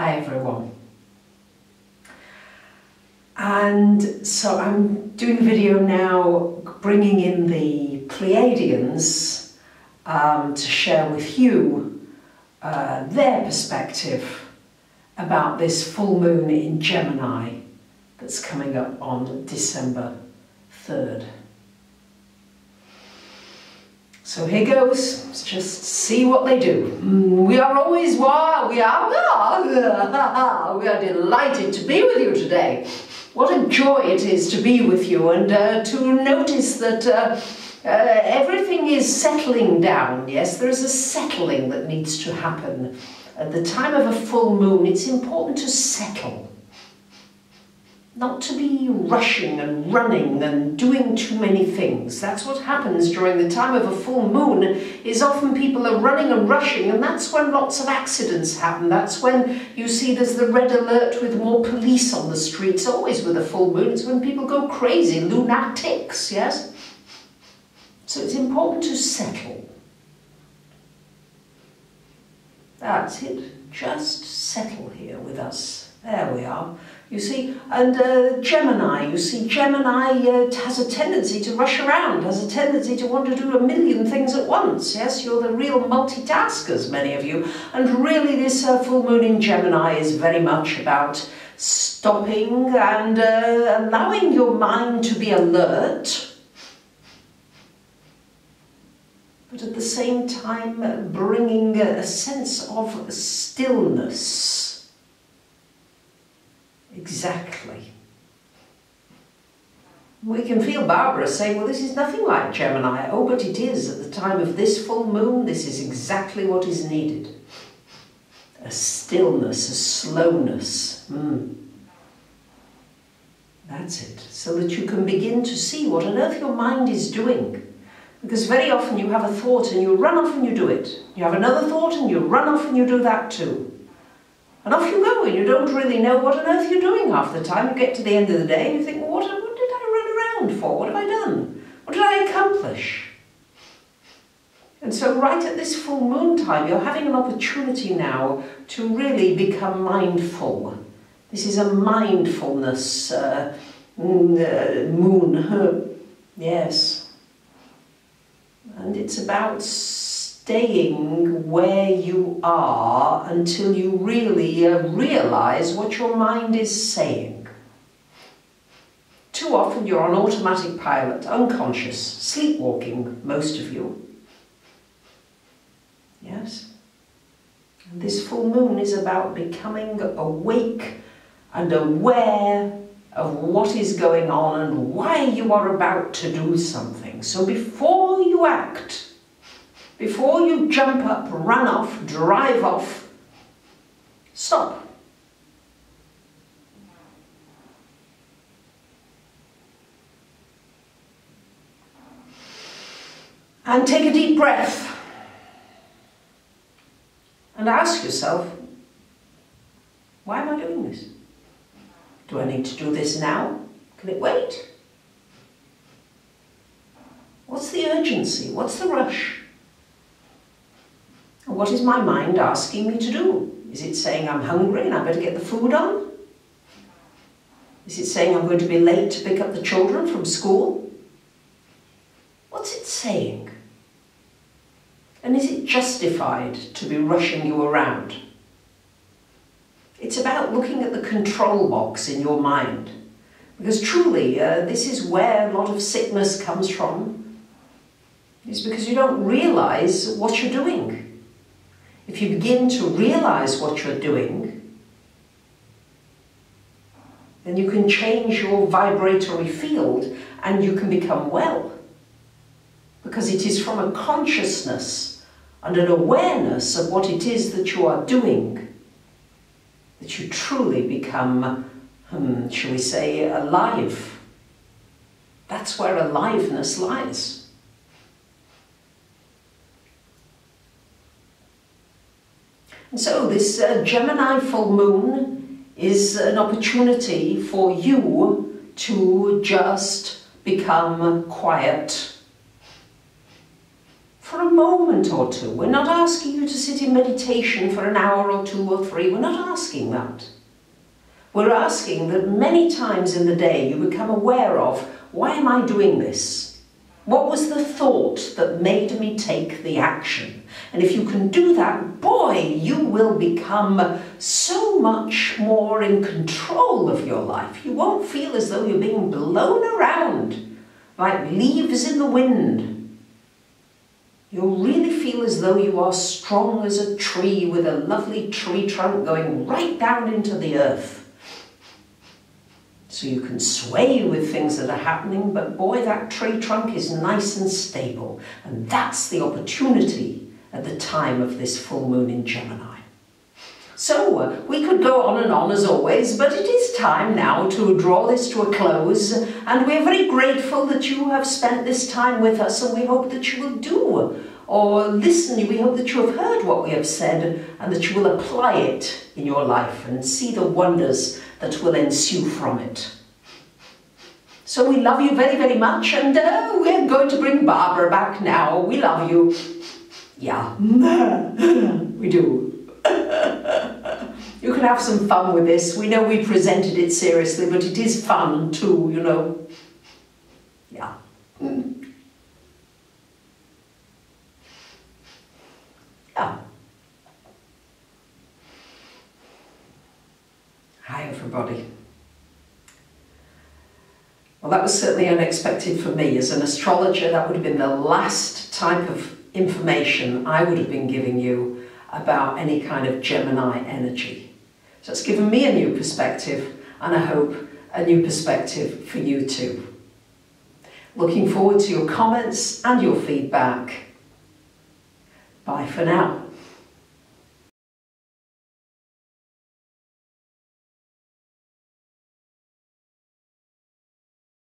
Hi everyone. And so I'm doing a video now bringing in the Pleaidians to share with you their perspective about this full moon in Gemini that's coming up on December 3rd. So here goes, let's just see what they do. We are always, we are delighted to be with you today. What a joy it is to be with you and to notice that everything is settling down. Yes, there is a settling that needs to happen. At the time of a full moon, it's important to settle. Not to be rushing and running and doing too many things. That's what happens during the time of a full moon, is often people are running and rushing, and that's when lots of accidents happen. That's when you see there's the red alert with more police on the streets. Always with a full moon, it's when people go crazy, lunatics, yes? So it's important to settle. That's it. Just settle here with us. There we are. You see, and Gemini, you see, Gemini has a tendency to rush around, has a tendency to want to do a million things at once, yes? You're the real multitaskers, many of you, and really this full moon in Gemini is very much about stopping and allowing your mind to be alert, but at the same time bringing a sense of stillness. Exactly. We can feel Barbara saying, well, this is nothing like Gemini. Oh, but it is. At the time of this full moon, this is exactly what is needed. A stillness, a slowness. That's it. So that you can begin to see what on earth your mind is doing. Because very often you have a thought and you run off and you do it. You have another thought and you run off and you do that too. And off you go, and you don't really know what on earth you're doing half the time. You get to the end of the day and you think, well, what did I run around for? What have I done? What did I accomplish? And so right at this full moon time, you're having an opportunity now to really become mindful. This is a mindfulness moon. Yes. And it's about staying where you are until you really realize what your mind is saying. Too often you're on automatic pilot, unconscious, sleepwalking, most of you. Yes? And this full moon is about becoming awake and aware of what is going on and why you are about to do something. So before you act, before you jump up, run off, drive off, stop. And take a deep breath. And ask yourself, why am I doing this? Do I need to do this now? Can it wait? What's the urgency? What's the rush? What is my mind asking me to do? Is it saying I'm hungry and I better get the food on? Is it saying I'm going to be late to pick up the children from school? What's it saying? And is it justified to be rushing you around? It's about looking at the control box in your mind. Because truly, this is where a lot of sickness comes from. It's because you don't realize what you're doing. If you begin to realize what you're doing, then you can change your vibratory field and you can become well. Because it is from a consciousness and an awareness of what it is that you are doing that you truly become, shall we say, alive. That's where aliveness lies. And so this Gemini full moon is an opportunity for you to just become quiet for a moment or two. We're not asking you to sit in meditation for an hour or 2 or 3. We're not asking that. We're asking that many times in the day you become aware of, why am I doing this? What was the thought that made me take the action? And if you can do that, boy, you will become so much more in control of your life. You won't feel as though you're being blown around like leaves in the wind. You'll really feel as though you are strong as a tree with a lovely tree trunk going right down into the earth. So you can sway with things that are happening, but boy, that tree trunk is nice and stable. And that's the opportunity at the time of this full moon in Gemini. So we could go on and on as always, but it is time now to draw this to a close. And we're very grateful that you have spent this time with us, and we hope that you will do or listen. We hope that you have heard what we have said and that you will apply it in your life and see the wonders that will ensue from it. So we love you very, very much, and we're going to bring Barbara back now. We love you. Yeah, we do. You can have some fun with this. We know we presented it seriously, but it is fun too, you know. Yeah. Yeah. Hi, everybody. Well, that was certainly unexpected for me. As an astrologer, that would have been the last type of information I would have been giving you about any kind of Gemini energy. So it's given me a new perspective, and I hope a new perspective for you too. Looking forward to your comments and your feedback. Bye for now.